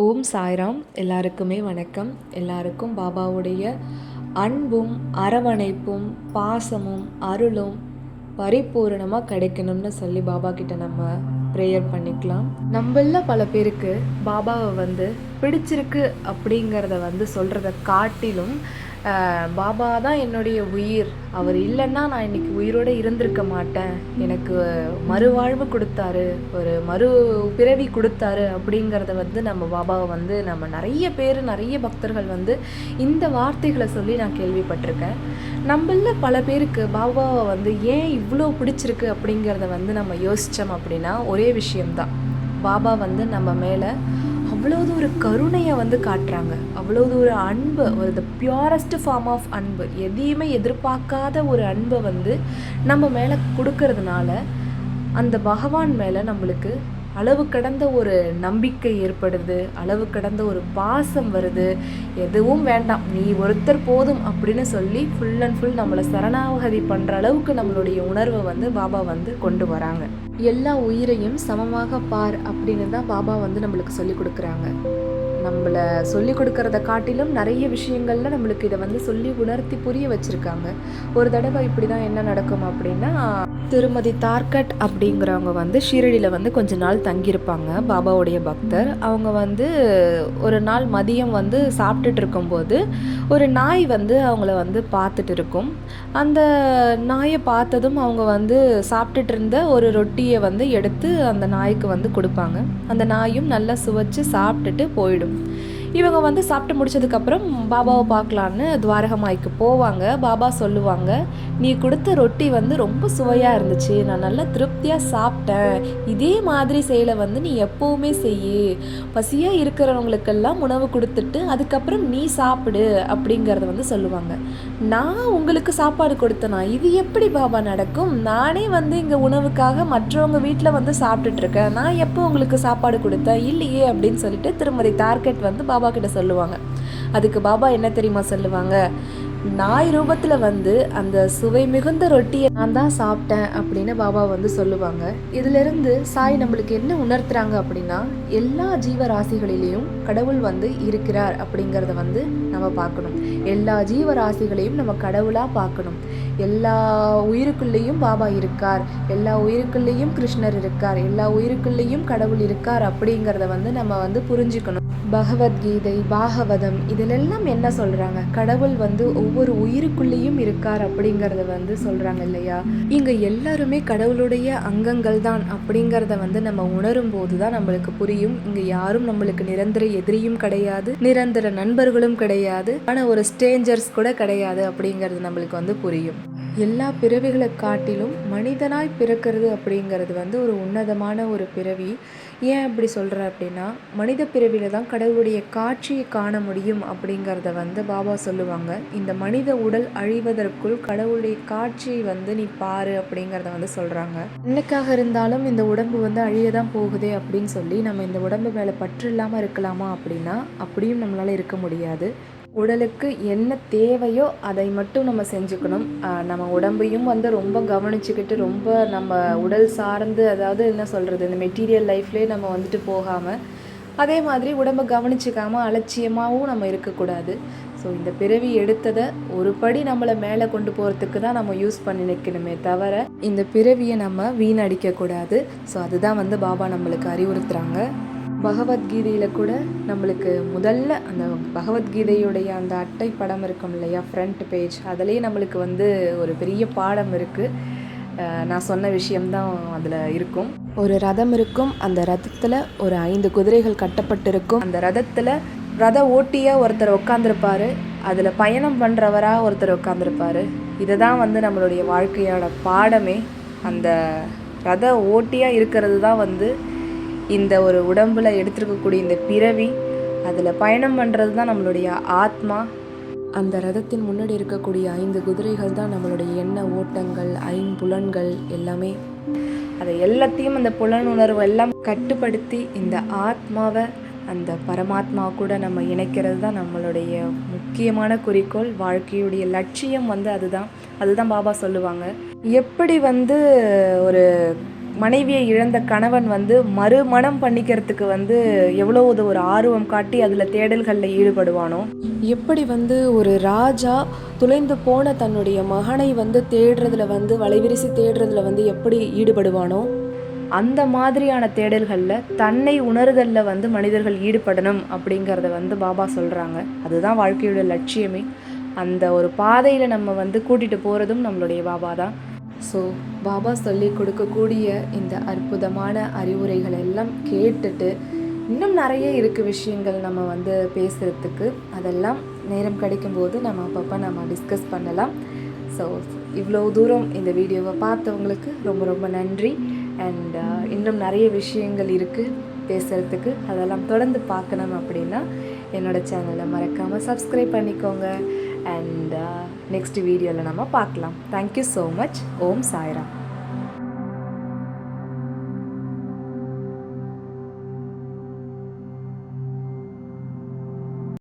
ஓம் சாய்ராம். எல்லாருக்குமே வணக்கம். எல்லாருக்கும் பாபாவுடைய அன்பும் அரவணைப்பும் பாசமும் அருளும் பரிபூரணமாக கிடைக்கணும்னு சொல்லி பாபா கிட்ட நம்ம ப்ரேயர் பண்ணிக்கலாம். நம்மள பல பேருக்கு பாபாவை பிடிச்சிருக்கு அப்படிங்கிறத சொல்கிறத காட்டிலும் பாபா தான் என்னுடைய உயிர், அவர் இல்லைன்னா நான் இன்னைக்கு உயிரோடு இருந்திருக்க மாட்டேன், எனக்கு மறுவாழ்வு கொடுத்தாரு, ஒரு மறு பிறவி கொடுத்தாரு அப்படிங்கிறத நம்ம பாபாவை நம்ம நிறைய பேர் நிறைய பக்தர்கள் இந்த வார்த்தைகளை சொல்லி நான் கேள்விப்பட்டிருக்கேன். நம்மள பல பேருக்கு பாபாவை ஏன் இவ்வளோ பிடிச்சிருக்கு அப்படிங்கிறத நம்ம யோசித்தோம் அப்படின்னா ஒரே விஷயம்தான். பாபா நம்ம மேலே அவ்வளோது ஒரு கருணையை காட்டுறாங்க, அவ்வளோது ஒரு அன்பு, ஒரு த பியூரஸ்ட் ஃபார்ம் ஆஃப் அன்பு, எதையுமே எதிர்பார்க்காத ஒரு அன்பை நம்ம மேலே கொடுக்கறதுனால அந்த பகவான் மேலே நம்மளுக்கு அளவு கடந்த ஒரு நம்பிக்கை ஏற்படுது, அளவு கடந்த ஒரு பாசம் வருது. எதுவும் வேண்டாம், நீ ஒருத்தர் போதும் அப்படின்னு சொல்லி ஃபுல் அண்ட் ஃபுல் நம்மளை சரணாகதி பண்ணுற அளவுக்கு நம்மளுடைய உணர்வை பாபா கொண்டு வராங்க. எல்லா உயிரையும் சமமாக பார் அப்படின்னு தான் பாபா நம்மளுக்கு சொல்லி கொடுக்குறாங்க. நம்மளை சொல்லி கொடுக்கறத காட்டிலும் நிறைய விஷயங்கள்ல நம்மளுக்கு இதை சொல்லி உணர்த்தி புரிய வச்சுருக்காங்க. ஒரு தடவை இப்படி தான் என்ன நடக்கும் அப்படின்னா, திருமதி தார்கட் அப்படிங்கிறவங்க ஷீரடியில் கொஞ்ச நாள் தங்கியிருப்பாங்க, பாபாவுடைய பக்தர். அவங்க ஒரு நாள் மதியம் சாப்பிட்டுட்டு இருக்கும்போது ஒரு நாய் அவங்கள பார்த்துட்டு இருக்கும். அந்த நாயை பார்த்ததும் அவங்க சாப்பிட்டுட்டு இருந்த ஒரு ரொட்டியை எடுத்து அந்த நாய்க்கு கொடுப்பாங்க. அந்த நாயும் நல்லா சுவைச்சு சாப்பிட்டுட்டு போயிடும். இவங்க சாப்பிட்டு முடிச்சதுக்கப்புறம் பாபாவை பார்க்கலான்னு துவாரகமாய்க்கு போவாங்க. பாபா சொல்லுவாங்க, நீ கொடுத்த ரொட்டி ரொம்ப சுவையாக இருந்துச்சு, நான் நல்லா திருப்தியாக சாப்பிட்டேன், இதே மாதிரி செயலை நீ எப்போவுமே செய்யு, பசியாக இருக்கிறவங்களுக்கெல்லாம் உணவு கொடுத்துட்டு அதுக்கப்புறம் நீ சாப்பிடு அப்படிங்கிறத சொல்லுவாங்க. நான் உங்களுக்கு சாப்பாடு கொடுத்தனா, இது எப்படி பாபா நடக்கும்? நானே இங்கே உணவுக்காக மற்றவங்க வீட்டில் சாப்பிட்டுட்ருக்கேன், நான் எப்போ உங்களுக்கு சாப்பாடு கொடுத்தேன்? இல்லையே அப்படின்னு சொல்லிட்டு திருமதி தார்கட் பாபா கிட்ட சொல்லுவாங்க. அதுக்கு பாபா என்ன தெரியுமா சொல்லுவாங்க, நாய் ரூபத்தில் அந்த சுவை மிகுந்த ரொட்டியை நான் தான் சாப்பிட்டேன் அப்படின்னு பாபா சொல்லுவாங்க. இதிலிருந்து சாய் நம்மளுக்கு என்ன உணர்த்துறாங்க அப்படின்னா, எல்லா ஜீவராசிகளிலையும் கடவுள் இருக்கிறார் அப்படிங்கிறத நம்ம பார்க்கணும். எல்லா ஜீவராசிகளையும் நம்ம கடவுளாக பார்க்கணும். எல்லா உயிருக்குள்ளேயும் பாபா இருக்கார், எல்லா உயிருக்குள்ளேயும் கிருஷ்ணர் இருக்கார், எல்லா உயிருக்குள்ளேயும் கடவுள் இருக்கார் அப்படிங்கிறத நம்ம புரிஞ்சுக்கணும். பகவத்கீதை, பாகவதம் இதிலெல்லாம் என்ன சொல்கிறாங்க, கடவுள் ஒவ்வொரு உயிருக்குள்ளேயும் இருக்கார் அப்படிங்கிறத சொல்கிறாங்க இல்லையா? இங்கே எல்லாருமே கடவுளுடைய அங்கங்கள் தான் அப்படிங்கிறத நம்ம உணரும் போது தான் நம்மளுக்கு புரியும். இங்கே யாரும் நம்மளுக்கு நிரந்தர எதிரியும் கிடையாது, நிரந்தர நண்பர்களும் கிடையாது, ஆனால் ஒரு ஸ்ட்ரேஞ்சர்ஸ் கூட கிடையாது அப்படிங்கிறது நம்மளுக்கு புரியும். எல்லா பிறவிகளை காட்டிலும் மனிதனாய் பிறக்கிறது அப்படிங்கிறது ஒரு உன்னதமான ஒரு பிறவி. ஏன் அப்படி சொல்கிறேன் அப்படின்னா, மனித பிறவியில் தான் கடவுளுடைய காட்சியை காண முடியும் அப்படிங்கிறத பாபா சொல்லுவாங்க. இந்த மனித உடல் அழிவதற்குள் கடவுளுடைய காட்சியை நீ பாரு அப்படிங்கிறத சொல்கிறாங்க. என்னைக்காக இருந்தாலும் இந்த உடம்பு அழிய தான் போகுதே அப்படின்னு சொல்லி நம்ம இந்த உடம்பு மேலே பற்று இல்லாமல் இருக்கலாமா அப்படின்னா அப்படியும் நம்மளால் இருக்க முடியாது. உடலுக்கு என்ன தேவையோ அதை மட்டும் நம்ம செஞ்சுக்கணும். நம்ம உடம்பையும் ரொம்ப கவனிச்சுக்கிட்டு ரொம்ப நம்ம உடல் சார்ந்து, அதாவது என்ன சொல்கிறது, இந்த மெட்டீரியல் லைஃப்லேயே நம்ம போகாமல் அதே மாதிரி உடம்பை கவனிச்சிக்காமல் அலட்சியமாகவும் நம்ம இருக்கக்கூடாது. ஸோ இந்த பிறவி எடுத்ததை ஒரு படி நம்மளை மேலே கொண்டு போகிறதுக்கு தான் நம்ம யூஸ் பண்ணி நிற்கணுமே தவிர இந்த பிறவியை நம்ம வீணடிக்கக்கூடாது. ஸோ அதுதான் பாபா நம்மளுக்கு அறிவுறுத்துகிறாங்க. பகவத்கீதையில் கூட நம்மளுக்கு முதல்ல அந்த பகவத்கீதையுடைய அந்த அட்டை படம் இருக்கும் இல்லையா, ஃப்ரண்ட் பேஜ், அதுலேயே நம்மளுக்கு ஒரு பெரிய பாடம் இருக்குது. நான் சொன்ன விஷயம்தான் அதில் இருக்கும். ஒரு ரதம் இருக்கும், அந்த ரதத்தில் ஒரு 5 குதிரைகள் கட்டப்பட்டிருக்கும். அந்த ரதத்தில் ரத ஓட்டியாக ஒருத்தர் உட்காந்துருப்பார், அதில் பயணம் பண்ணுறவராக ஒருத்தர் உட்காந்துருப்பார். இதை தான் நம்மளுடைய வாழ்க்கையோட பாடமே. அந்த ரத ஓட்டியாக இருக்கிறது தான் இந்த ஒரு உடம்புல எடுத்துருக்கக்கூடிய இந்த பிறவி, அதில் பயணம் பண்ணுறது தான் நம்மளுடைய ஆத்மா. அந்த ரதத்தின் முன்னாடி இருக்கக்கூடிய 5 குதிரைகள் தான் நம்மளுடைய எண்ண ஓட்டங்கள், ஐம்புலன்கள் எல்லாமே. அதை எல்லாத்தையும் அந்த புலனுணர்வு எல்லாம் கட்டுப்படுத்தி இந்த ஆத்மாவை அந்த பரமாத்மா கூட நம்ம இணைக்கிறது தான் நம்மளுடைய முக்கியமான குறிக்கோள். வாழ்க்கையுடைய லட்சியம் அதுதான். அதுதான் பாபா சொல்லுவாங்க. எப்படி ஒரு மனைவியை இழந்த கணவன் வந்து மறுமணம் பண்ணிக்கிறதுக்கு வந்து எவ்வளோ ஒரு ஆர்வம் காட்டி அதில் தேடல்களில் ஈடுபடுவானோ, எப்படி வந்து ஒரு ராஜா துளைந்து போன தன்னுடைய மகனை வந்து தேடுறதுல வந்து வலைவிரிசி தேடுறதுல வந்து எப்படி ஈடுபடுவானோ, அந்த மாதிரியான தேடல்களில் தன்னை உணர்தலில் வந்து மனிதர்கள் ஈடுபடணும் அப்படிங்கிறத வந்து பாபா சொல்கிறாங்க. அதுதான் வாழ்க்கையோட லட்சியமே. அந்த ஒரு பாதையில் நம்ம வந்து கூட்டிகிட்டு போகிறதும் நம்மளுடைய பாபா தான். ஸோ பாபா சொல்லி கொடுக்கக்கூடிய இந்த அற்புதமான அறிவுரைகள் எல்லாம் கேட்டுட்டு இன்னும் நிறைய இருக்குது விஷயங்கள் நம்ம வந்து பேசுகிறதுக்கு. அதெல்லாம் நேரம் கிடைக்கும்போது நம்ம அப்பப்போ நம்ம டிஸ்கஸ் பண்ணலாம். ஸோ இவ்வளோ தூரம் இந்த வீடியோவை பார்த்தவங்களுக்கு ரொம்ப ரொம்ப நன்றி. அண்ட் இன்னும் நிறைய விஷயங்கள் இருக்குது பேசுகிறதுக்கு. அதெல்லாம் தொடர்ந்து பார்க்கணும் அப்படின்னா என்னோடய சேனலை மறக்காமல் சப்ஸ்கிரைப் பண்ணிக்கோங்க. அண்ட் நெக்ஸ்ட் வீடியோவில் நம்ம பார்க்கலாம். Thank you so much. ஓம் சாய்ராம்.